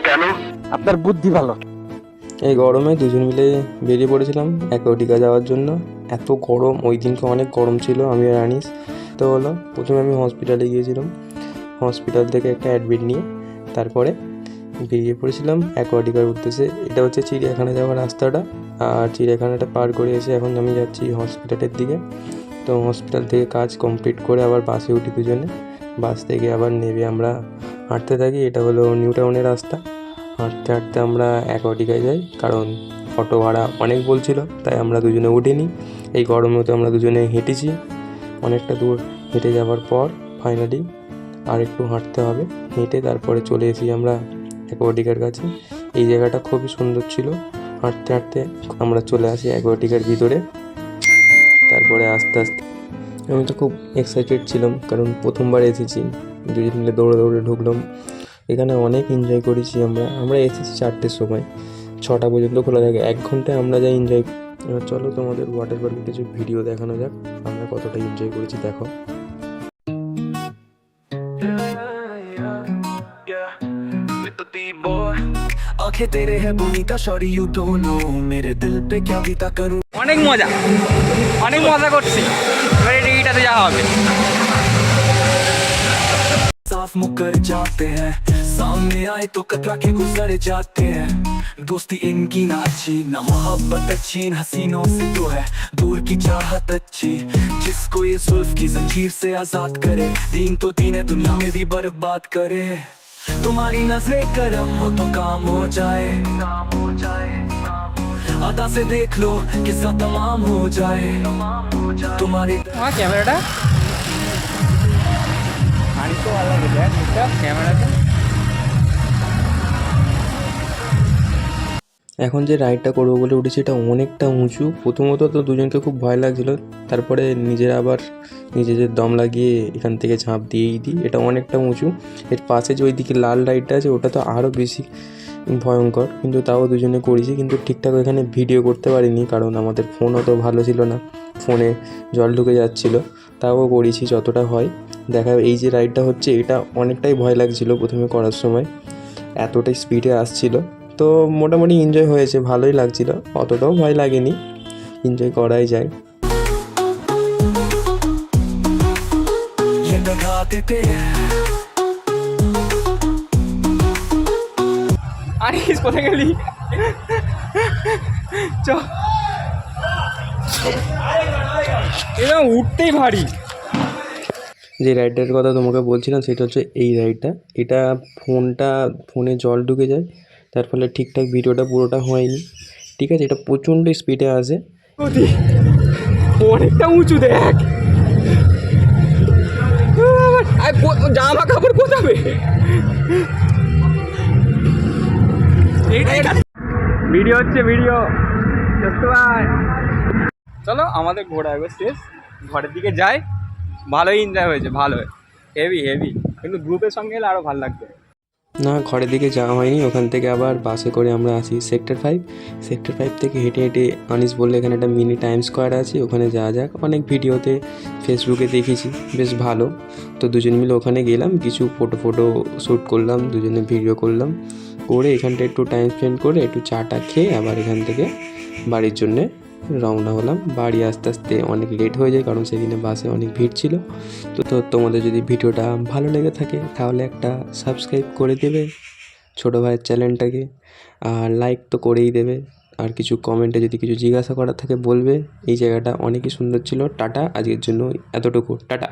কেন? আপনার বুদ্ধি ভালো। এই গরমে দুজন মিলে বেরিয়ে পড়েছিলাম অ্যাকোয়াটিকা যাওয়ার জন্য। এত গরম, ওই দিনকে অনেক গরম ছিল। আমি আর আনিস তো হলো, প্রথমে আমি হসপিটালে গিয়েছিলাম, হসপিটাল থেকে একটা অ্যাডমিট নিয়ে তারপরে বেরিয়ে পড়েছিলাম অ্যাকোয়াটিকার উদ্দেশ্যে। এটা হচ্ছে চিড়িয়াখানা যাওয়ার রাস্তাটা, আর চিড়িয়াখানাটা পার করে এসে এখন আমি যাচ্ছি হসপিটালের দিকে। তো হসপিটাল থেকে কাজ কমপ্লিট করে আবার বাসে উঠি দুজনে, বাস থেকে আবার নেমে আমরা হাঁটতে থাকি। এটা হলো নিউ টাউনের রাস্তা। হাঁটতে হাঁটতে আমরা অ্যাকোয়াটিকায় যাই, কারণ অটো ভাড়া অনেক বলছিল, তাই আমরা দুজনে উঠিনি। এই গরমেও তো আমরা দুজনে হেঁটেছি। অনেকটা দূর হেঁটে যাওয়ার পর ফাইনালি আর একটু হাঁটতে হবে, হেঁটে তারপরে চলে এসেছি আমরা অ্যাকোয়াটিকার কাছে। এই জায়গাটা খুবই সুন্দর ছিল। হাঁটতে হাঁটতে আমরা চলে আসি অ্যাকোয়াটিকার ভিতরে। তারপরে আস্তে আস্তে আমি তো খুব এক্সাইটেড ছিলাম, কারণ প্রথমবার এসেছি। দুজন মিলে দৌড়ে দৌড়ে ঢুকলাম। এখানে অনেক এনজয় করেছি আমরা এসেছি 4টের সময়, 6টা পর্যন্ত খোলা থাকে। 1 ঘন্টায় আমরা যা এনজয়। এবার চলো তোমাদের ওয়াটার পার্কের কিছু ভিডিও দেখানো যাক, আমরা কতটা এনজয় করেছি দেখো। आंखें तेरे है बोनीता शॉरी यू डोंट नो मेरे दिल पे क्या बीता करूं। অনেক মজা করছি। এবারে এইটাতে যাওয়া হবে। साफ मुकर जाते हैं, सामने आए तो कतरा के गुजर जाते हैं। दोस्ती इनकी ना अच्छी, ना मोहब्बत अच्छी, इन हसीनों से तो है दूर की चाहत अच्छी। जिसको ये जुल्फ की जंजीर से आजाद करे, दीन तो दीन है दुनिया में भी बर्बाद करे। तुम्हारी नजरें करम हो तो काम हो जाए, आधा से देख लो किस्सा तमाम हो जाए। तुम्हारी ক্যামেরাটা আনিস তো ভালো লাগে, দেখ ক্যামেরাটা। এখন যে রাইডটা করবো বলে উঠেছি, এটা অনেকটা উঁচু। প্রথমত তো দুজনকে খুব ভয় লাগছিলো, তারপরে নিজেদের দম লাগিয়ে এখান থেকে ঝাঁপ দিয়েই দিই। এটা অনেকটা উঁচু। এর পাশে যে ওইদিকে লাল রাইডটা আছে, ওটা তো আরও বেশি ভয়ঙ্কর, কিন্তু তাও দুজনে করেছি। কিন্তু ঠিকঠাক এখানে ভিডিও করতে পারিনি, কারণ আমাদের ফোন অত ভালো ছিল না, ফোনে জল ঢুকে যাচ্ছিলো। তাও করেছি যতটা হয়। দেখা এই যে রাইডটা হচ্ছে, এটা অনেকটাই ভয় লাগছিলো প্রথমে করার সময়, এতটাই স্পিডে আসছিলো। তো মোটামুটি এনজয় হয়েছে, ভালোই লাগছিল, অতটাও ভয় লাগেনি, এনজয় করাই যায়। ये दगा देते हैं আনিস কোথায় গেলি? চ, এটা উঠতেই ভারী। যে রাইডটার কথা তোমাকে বলছিলাম সেটা হচ্ছে এই রাইডটা। এটা ফোনে জল ঢুকে যায়, তার ফলে ঠিকঠাক ভিডিওটা পুরোটা হয়নি। ঠিক আছে, এটা প্রচণ্ড স্পিডে আসে। অনেকটা উঁচু দেখ, জামা কাপড় কোথাবে। ভিডিও হচ্ছে ভিডিও। চলো আমাদের ঘোরা একবার শেষ, ঘরের দিকে যাই। ভালোই এনজয় হয়েছে, ভালো, হেভি হেভি। কিন্তু গ্রুপের সঙ্গে এলে আরও ভালো লাগবে। না, ঘরের দিকে যাওয়া হয়নি। ওখান থেকে আবার বাসে করে আমরা আসি সেক্টর 5। সেক্টর 5 থেকে হেঁটে হেঁটে আনিস বললে এখানে একটা মিনি টাইম স্কোয়ার আছে, ওখানে যাওয়া যাক। অনেক ভিডিওতে ফেসবুকে দেখেছি, বেশ ভালো। তো দুজন মিলে ওখানে গেলাম, কিছু ফটো শ্যুট করলাম, দুজনে ভিডিও করলাম, করে এখানটা একটু টাইম স্পেন্ড করে একটু চাটা খেয়ে আবার এখান থেকে বাড়ির জন্যে রওনা হলাম। বাড়ি আস্তে আস্তে অনেক লেট হয়ে যায়, কারণ সেদিনে বাসে অনেক ভিড় ছিল। তো তোমাদের যদি ভিডিওটা ভালো লেগে থাকে তাহলে একটা সাবস্ক্রাইব করে দেবে ছোটো ভাইয়ের চ্যানেলটাকে, আর লাইক তো করেই দেবে। আর কিছু কমেন্টে যদি কিছু জিজ্ঞাসা করার থাকে বলবে। এই জায়গাটা অনেকই সুন্দর ছিল। টাটা, আজকের জন্য এতটুকু, টাটা।